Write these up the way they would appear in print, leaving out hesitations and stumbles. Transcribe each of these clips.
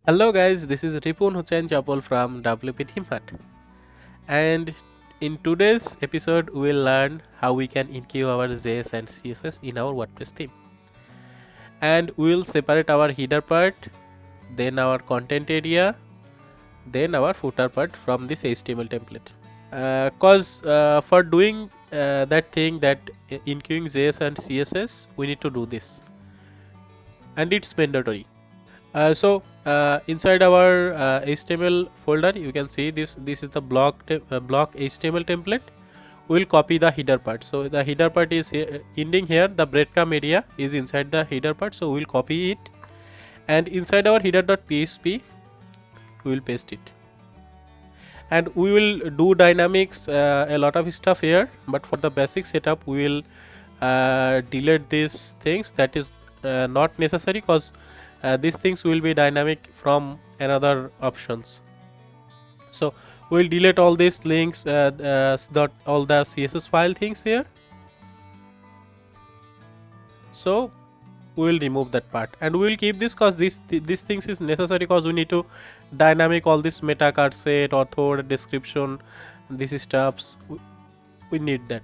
Hello guys, this is Ripun Hussain Chapol from WP Themehat, and in today's episode we will learn how we can enqueue our JS and CSS in our WordPress theme, and we will separate our header part, then our content area, then our footer part from this HTML template. For doing that thing, that enqueuing JS and CSS, we need to do this, and it's mandatory. Inside our HTML folder, you can see this is the block HTML template. We'll copy the header part. So the header part is ending here. The breadcrumb area is inside the header part. So we'll copy it, and inside our header.php, we will paste it. And we will do dynamics, a lot of stuff here. But for the basic setup, we will delete these things that is not necessary, because these things will be dynamic from another options. So we'll delete all these links, all the CSS file things here. So we will remove that part, and we will keep this because these things is necessary, because we need to dynamic all this meta card set, author, description, these stuffs. We need that.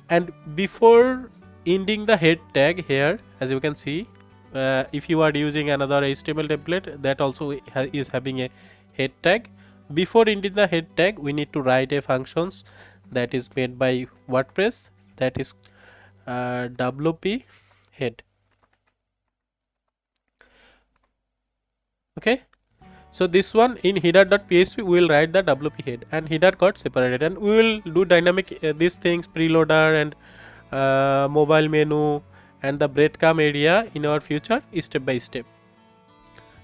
And before ending the head tag here, as you can see, if you are using another HTML template that also is having a head tag, before ending the head tag we need to write a functions that is made by WordPress, that is WP head. Okay, so this one in header.php we will write the WP head, and header got separated, and we will do dynamic these things, preloader and mobile menu and the breadcrumb area in our future step by step.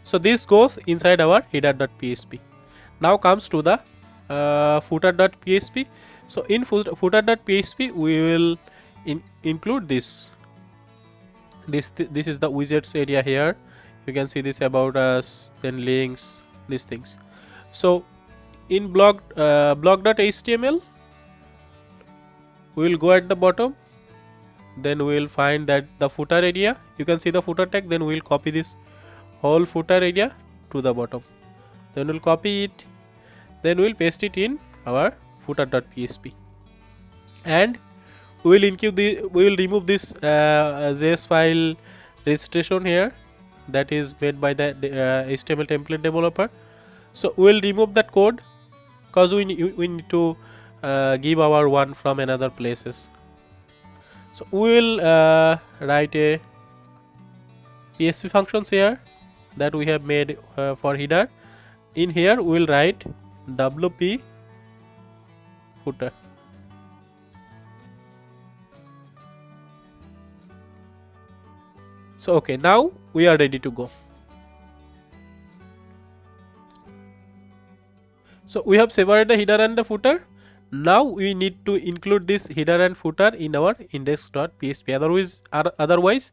So this goes inside our header.php. Now comes to the footer.php. So in footer.php we will include this is the widgets area here. You can see this about us, then links, these things. So in blog.html we will go at the bottom, then we will find that the footer area, you can see the footer tag, then we will copy this whole footer area to the bottom, then we'll copy it, then we'll paste it in our footer.php, and we will remove this JS file registration here that is made by the HTML template developer. So we will remove that code, because we need to give our one from another places. So we will write a PHP functions here that we have made for header. In here we will write WP footer. So okay, now we are ready to go. So we have separated the header and the footer. Now we need to include this header and footer in our index.php. Otherwise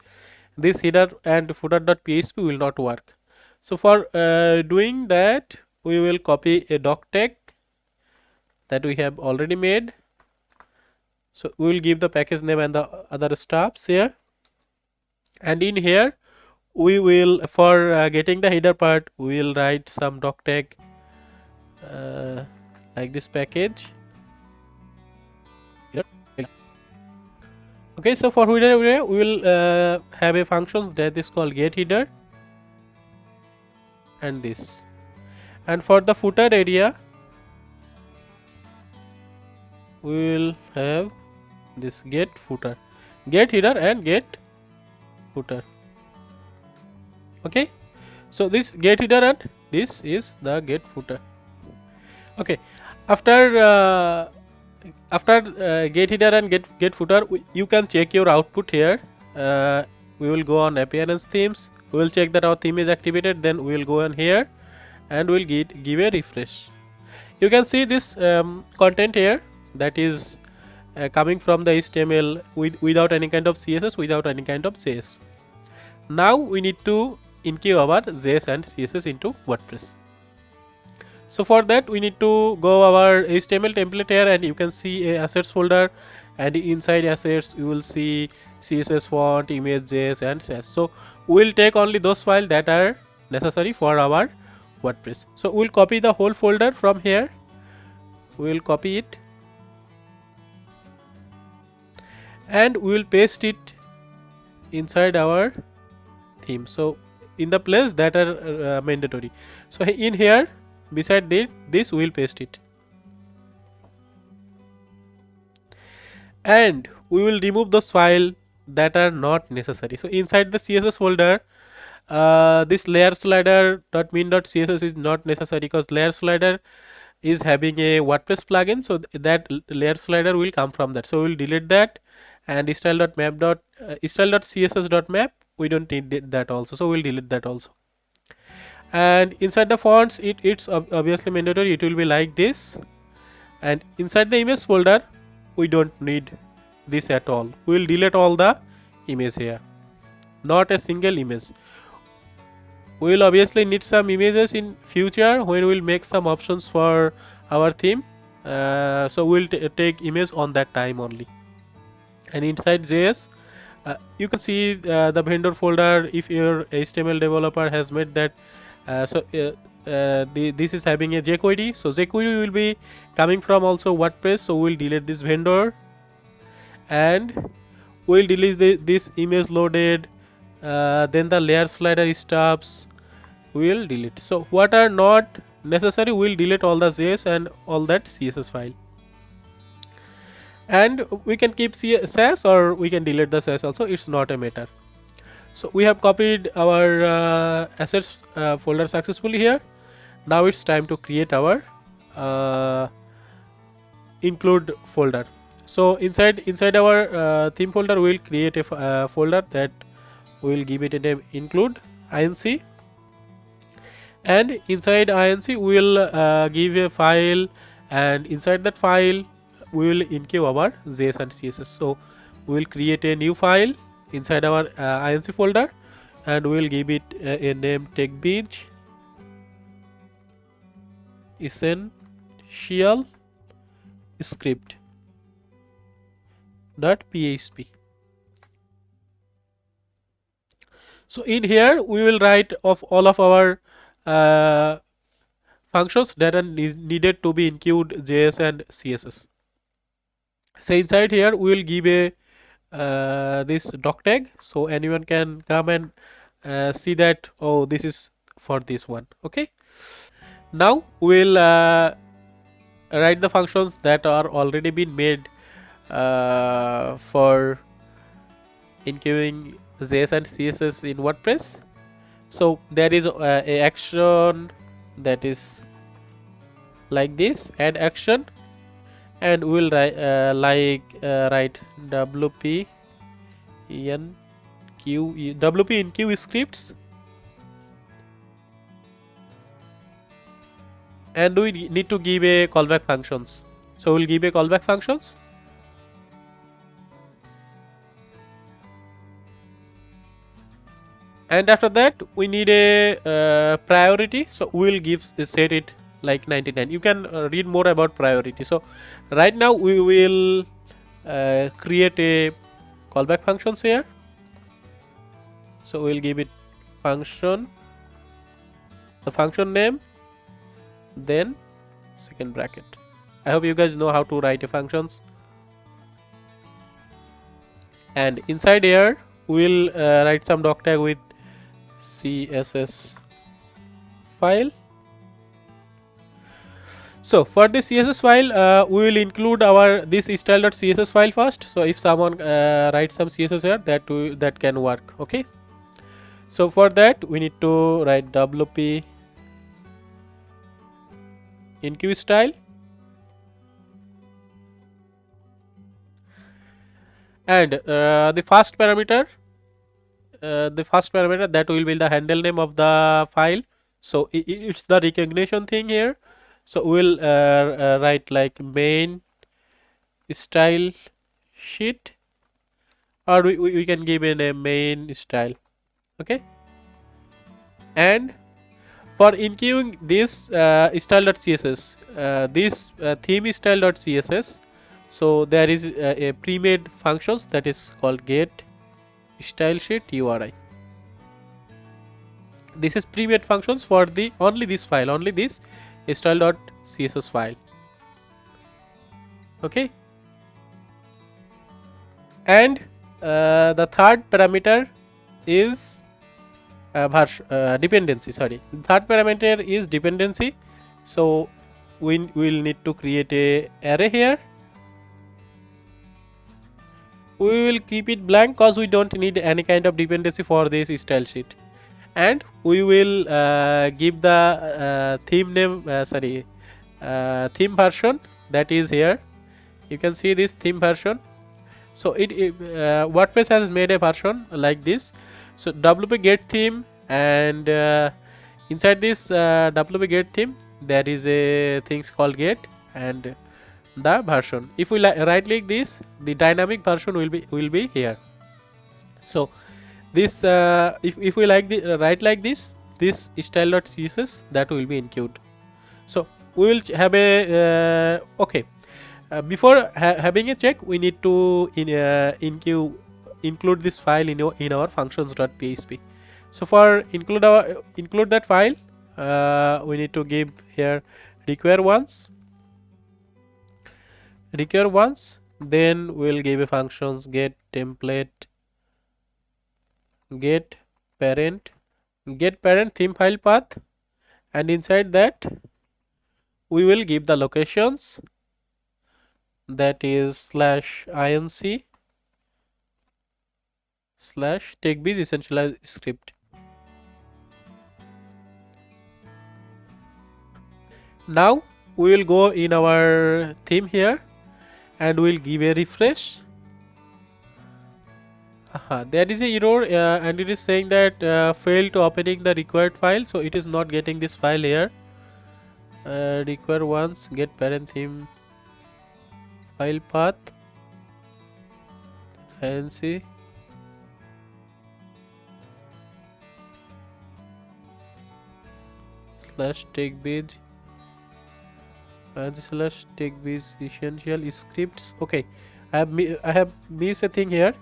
this header and footer.php will not work. So for doing that, we will copy a doc tag that we have already made. So we will give the package name and the other stuffs here, and in here we will, for getting the header part, we will write some doc tag like this package. Okay, so for header we will have a function that is called get header, and this, and for the footer area we will have this get footer, get header and get footer. Okay, so this get header and this is the get footer. Okay, after get header and get footer, you can check your output here. We will go on appearance themes, we will check that our theme is activated, then we will go on here and we will give a refresh. You can see this content here that is coming from the HTML without any kind of CSS, without any kind of JS. Now we need to enqueue our JS and CSS into WordPress. So for that we need to go our HTML template here, and you can see a assets folder, and inside assets you will see CSS font, image, JS and CSS. So we will take only those files that are necessary for our WordPress. So we'll copy the whole folder from here. We'll copy it and we will paste it inside our theme. So in the place that are mandatory. So in here beside this we will paste it, and we will remove those files that are not necessary. So inside the CSS folder, this layer slider .min.css is not necessary because layer slider is having a WordPress plugin, so that layer slider will come from that. So we will delete that, and style.css.map we don't need that also, so we'll delete that also. And inside the fonts, it's obviously mandatory, it will be like this. And inside the image folder, we don't need this at all. We will delete all the image here, not a single image. We will obviously need some images in future when we will make some options for our theme. So we'll take image on that time only. And inside JS, you can see the vendor folder if your HTML developer has made that. This is having a jQuery, so jQuery will be coming from also WordPress, so we'll delete this vendor and we'll delete this image loaded, then the layer slider stuffs we'll delete. So what are not necessary, we'll delete all the JS and all that CSS file, and we can keep CSS or we can delete the CSS also, it's not a matter. So we have copied our assets folder successfully here. Now it's time to create our include folder. So inside our theme folder, we will create a folder that we will give it a name include inc, and inside inc we will give a file, and inside that file we will enqueue our JS and CSS. So we will create a new file inside our inc folder, and we will give it a name TechBeach essential script .php. So in here we will write of all of our functions that are needed to be enqueued JS and CSS. So inside here we will give a this doc tag, so anyone can come and see that, oh, this is for this one. Okay, now we'll write the functions that are already been made for enqueuing JS and CSS in WordPress. So there is a action that is like this, add action, and we'll write write WP enqueue scripts, and we need to give a callback functions. So we'll give a callback functions, and after that we need a priority, so we'll set it like 99. You can read more about priority. So right now we will create a callback functions here. So we'll give it function, the function name, then second bracket. I hope you guys know how to write a functions. And inside here we'll write some doc tag with CSS file. So for this CSS file, we will include our this style.css file first. So if someone writes some CSS here, that can work. Okay. So for that we need to write WP enqueue style, and the first parameter that will be the handle name of the file. So it's the recognition thing here. So we'll write like main style sheet, or we can give it a main style. Okay, and for enqueuing this style.css, this theme style.css, so there is a pre-made functions that is called get style sheet URI. This is pre-made functions for the only this file, only this style.css file. Okay, and the third parameter is dependency. Sorry, the third parameter is dependency. So we will need to create a array here. We will keep it blank because we don't need any kind of dependency for this style sheet, and we will give the theme name, theme version, that is here. You can see this theme version. So WordPress has made a version like this. So WP get theme, and inside this WP get theme there is a things called get and the version. If we right click this, the dynamic version will be here. So this if we like the write like this style.css, that will be enqueued. So we will have a okay. Before having a check, we need to include this file in our functions.php. So for include that file, we need to give here require once, then we'll give a functions get template, get parent theme file path, and inside that we will give the locations, that is /inc /techbiz essentialized script. Now we will go in our theme here and we'll give a refresh. There is a error and it is saying that failed to opening the required file, so it is not getting this file here. Require once get parent theme file path inc /techbiz and /techbiz essential scripts. Okay, I have missed a thing here.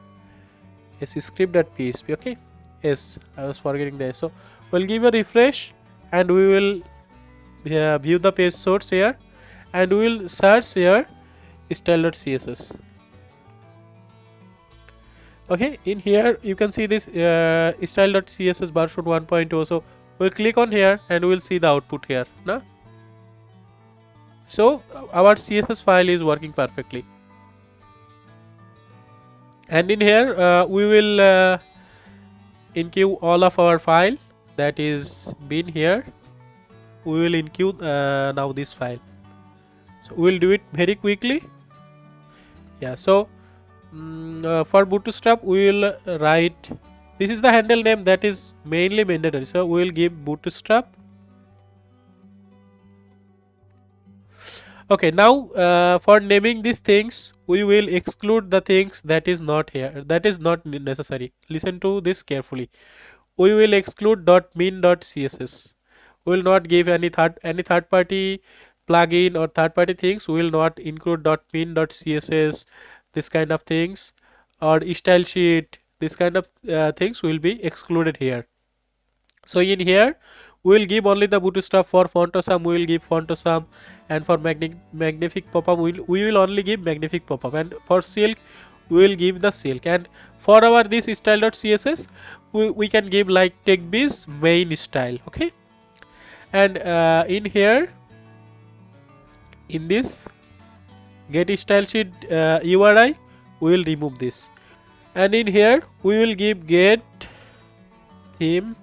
Yes, script.php. Okay, yes, I was forgetting that. So we'll give a refresh and we will view the page source here, and we will search here style.css. Okay, in here you can see this style.css version 1.0. So we'll click on here and we'll see the output here. No? So our CSS file is working perfectly. And in here we will enqueue all of our file that is been here. We will enqueue now this file. So we will do it very quickly. Yeah, so for bootstrap we will write, this is the handle name that is mainly mandatory, so we will give bootstrap. Okay, now for naming these things we will exclude the things that is not here, that is not necessary. Listen to this carefully. We will exclude .min.css. We will not give any third party plugin or third party things. We will not include .min.css, this kind of things, or style sheet, this kind of things will be excluded here. So in here we will give only the bootstrap. For font awesome we will give font awesome, and for magnific pop-up we will only give magnific pop-up, and for silk we will give the silk, and for our this style.css we can give like techbiz main style. Okay, and in here in this get style sheet URI we will remove this, and in here we will give get theme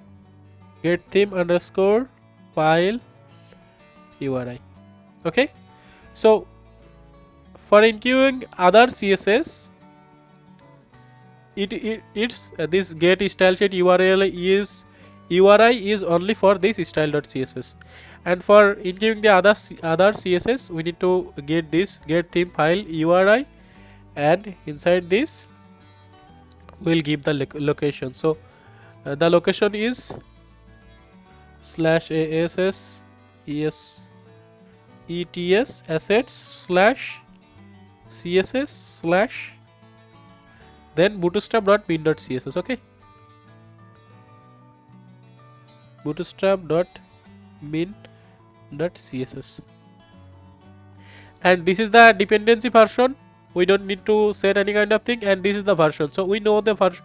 underscore file URI. Okay, so for enqueuing other CSS, it's this get style sheet URI is only for this style.css, and for enqueuing the other CSS we need to get this get theme file URI, and inside this we'll give the location. So the location is /ASS ETS assets /CSS/ then bootstrap.min.css. okay, bootstrap.min.css, and this is the dependency version. We don't need to set any kind of thing, and this is the version. So we know the version,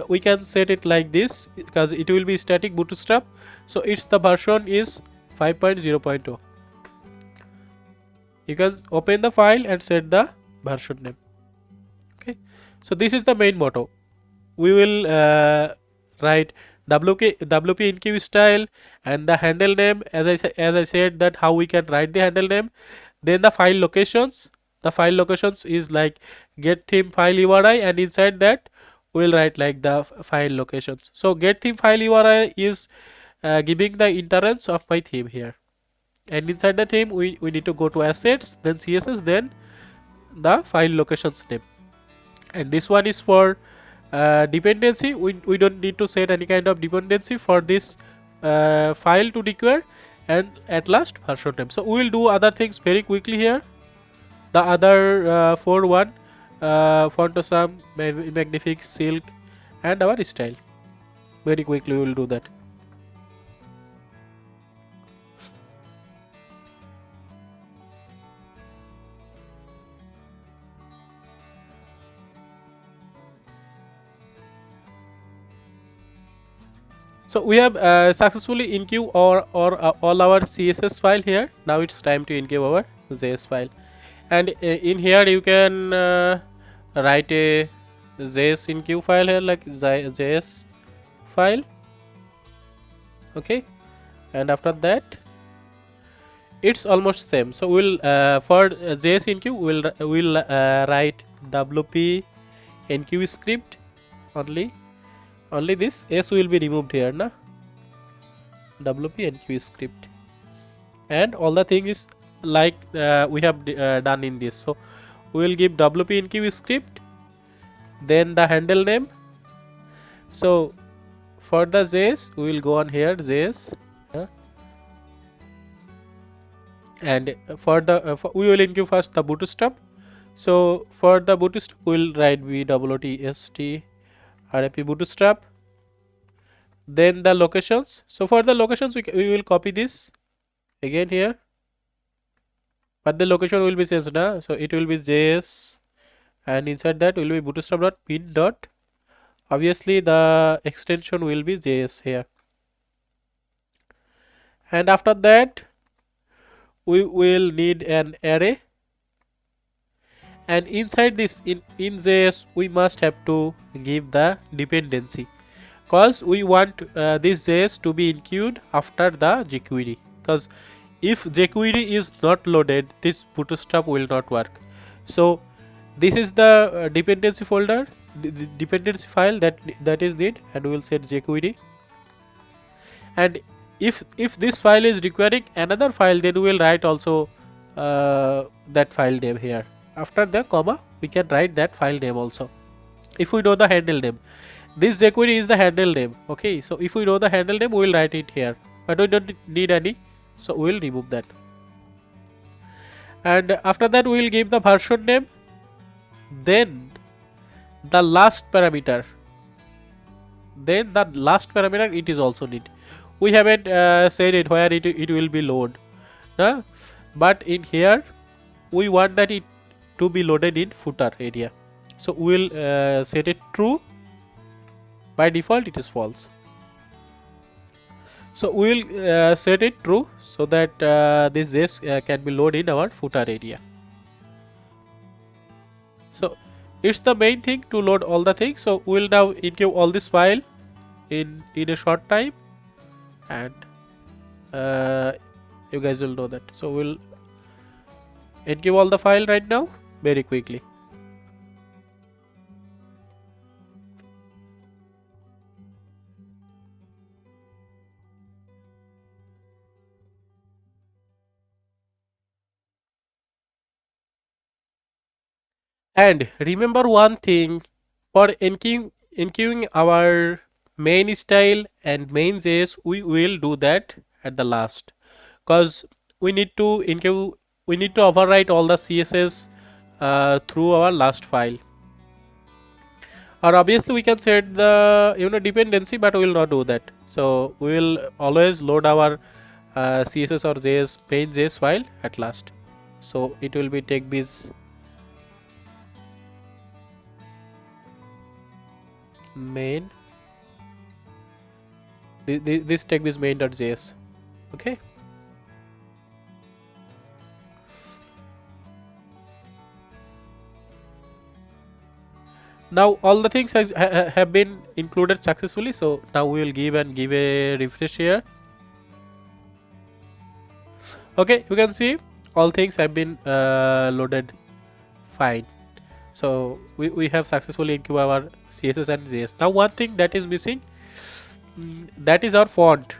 we can set it like this because it will be static bootstrap. So it's the version is 5.0.0. You can open the file and set the version name. Okay, so this is the main motto. We will write WP enqueue style and the handle name, as I said that how we can write the handle name. Then the file locations. The file locations is like get theme file URI, and inside that we will write like the file locations. So get theme file URI is giving the interest of my theme here, and inside the theme we need to go to assets, then CSS, then the file locations name. And this one is for dependency. We don't need to set any kind of dependency for this file to require, and at last version name. So we will do other things very quickly here. The other for one font awesome, magnific, silk, and our style. Very quickly we will do that. So we have successfully enqueue all our CSS file here. Now it's time to enqueue our JS file, and in here you can write a JS enqueue file here, like JS file. Okay, and after that it's almost same. So we'll for JS enqueue we'll write WP enqueue script only. Only this S will be removed here, na? WP enqueue script, and all the thing is like we have done in this. So we will give WP enqueue script, then the handle name. So for the JS we will go on here JS, and for the we will enqueue first the bootstrap. So for the bootstrap we will write BWTST RAP bootstrap, then the locations. So for the locations we will copy this again here, but the location will be changed now. So it will be JS, and inside that will be bootstrap.pin dot. Obviously the extension will be JS here, and after that we will need an array, and inside this in JS we must have to give the dependency, because we want this JS to be enqueued after the jQuery, because if jQuery is not loaded this bootstrap will not work. So this is the dependency folder, the dependency file that is need, and we will set jQuery. And if this file is requiring another file, then we will write also that file name here. After the comma we can write that file name also, if we know the handle name. This jQuery is the handle name. Okay, so if we know the handle name we will write it here, but we don't need any, so we will remove that. And after that we will give the version name, then the last parameter, it is also need. We haven't said it where it will be load, but in here we want that it to be loaded in footer area. So we will set it true. By default it is false. So we will set it true so that this JS can be loaded in our footer area. So it's the main thing to load all the things. So we will now enqueue all this file in a short time, and you guys will know that. So we'll enqueue all the file right now very quickly. And remember one thing, for enqueuing our main style and main JS, we will do that at the last, because we need to enqueue, we need to overwrite all the CSS through our last file. or obviously we can set the dependency, but we will not do that. So we will always load our CSS or JS main JS file at last. So it will be TechBiz main, this TechBiz main.js. Okay. Now all the things have been included successfully. So now we will give a refresh here. Okay, you can see all things have been loaded fine. So we have successfully enqueued our CSS and JS. Now one thing that is missing, that is our font.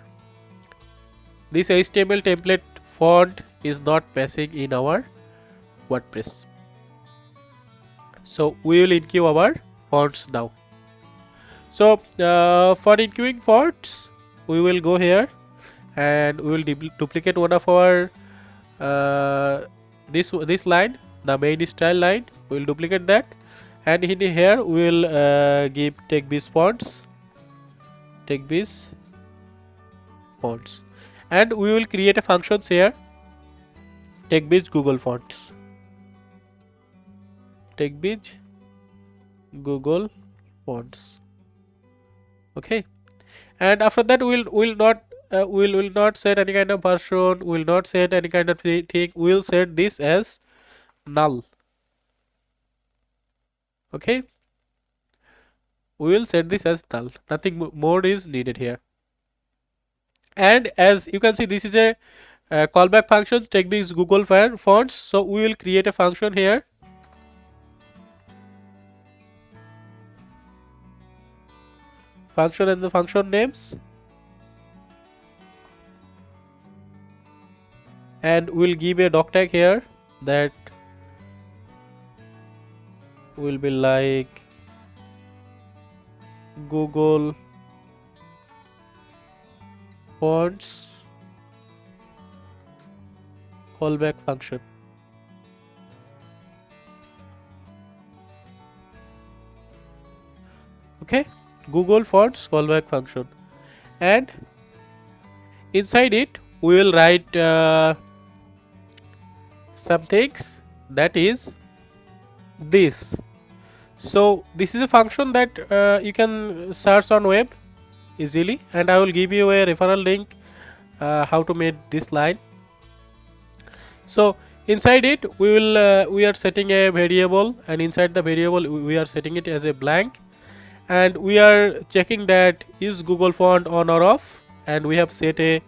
This HTML template font is not passing in our WordPress. So we will enqueue our fonts now. So for enqueuing fonts, we will go here and we will duplicate one of our this line, the main style line. We will duplicate that, and in here we will give TechBiz fonts, and we will create a functions here, TechBiz Google fonts, TechBiz Google fonts. Okay, and after that we will not set any kind of version, we will not set any kind of thing. We will set this as null. Okay, we will set this as null. Nothing more is needed here. And as you can see, this is a callback function, TechBiz Google fonts. So we will create a function here. Function and the function names, and we'll give a doc tag here that will be like Google fonts callback function. Okay, Google fonts callback function, and inside it we will write some things, that is this. So this is a function that you can search on web easily, and I will give you a referral link how to make this line. So inside it we are setting a variable, and inside the variable we are setting it as a blank, and we are checking that is Google font on or off, and we have set a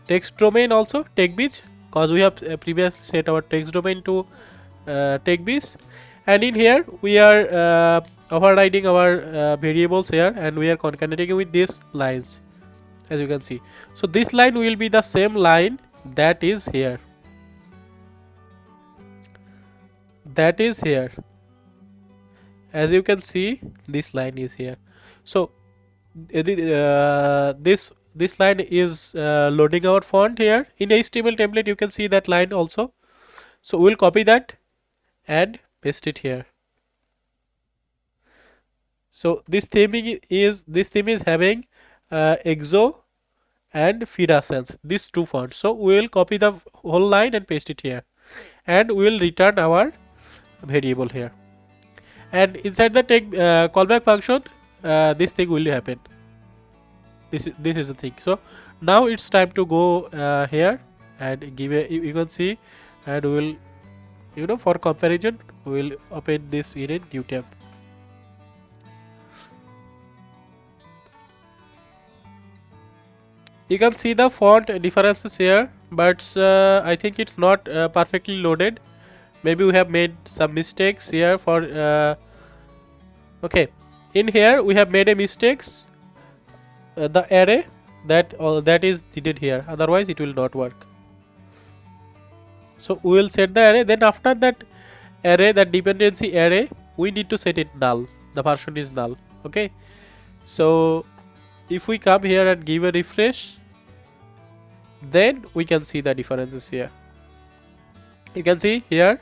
text domain also, TechBiz, because we have previously set our text domain to TechBiz, and in here we are overriding our variables here, and we are concatenating with these lines, as you can see. So this line will be the same line that is here, as you can see, this line is here. So this line is loading our font here in HTML template. You can see that line also. So we'll copy that and paste it here. So this theme is having Exo and Fida Sans, these two fonts. So we will copy the whole line and paste it here, and we will return our variable here, and inside the callback function this thing will happen. This is the thing. So now it's time to go here and give a, you can see, and we will for comparison we will open this in a new tab. You can see the font differences here, but I think it's not perfectly loaded. Maybe we have made some mistakes here for okay, in here we have made a mistakes, the array that is needed here, otherwise it will not work. So we will set the array, then after that array, that dependency array, we need to set it null, the version is null. Okay, so if we come here and give a refresh, then we can see the differences here. You can see here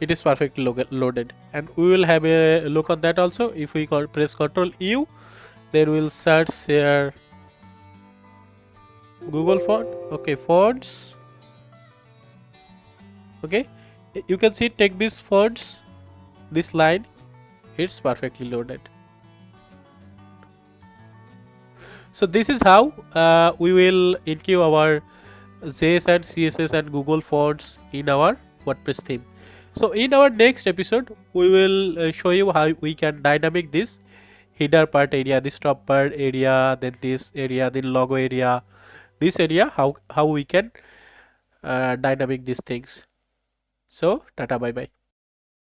it is perfectly loaded, and we will have a look on that also. If we press Ctrl U, then we'll search here Google font. Okay, fonts. Okay, you can see take these fonts, this line, it's perfectly loaded. So this is how we will enqueue our JS and CSS and Google fonts in our WordPress theme. So in our next episode, we will show you how we can dynamic this header part area, this top part area, then this area, then logo area, this area, how we can dynamic these things. So tata, bye bye.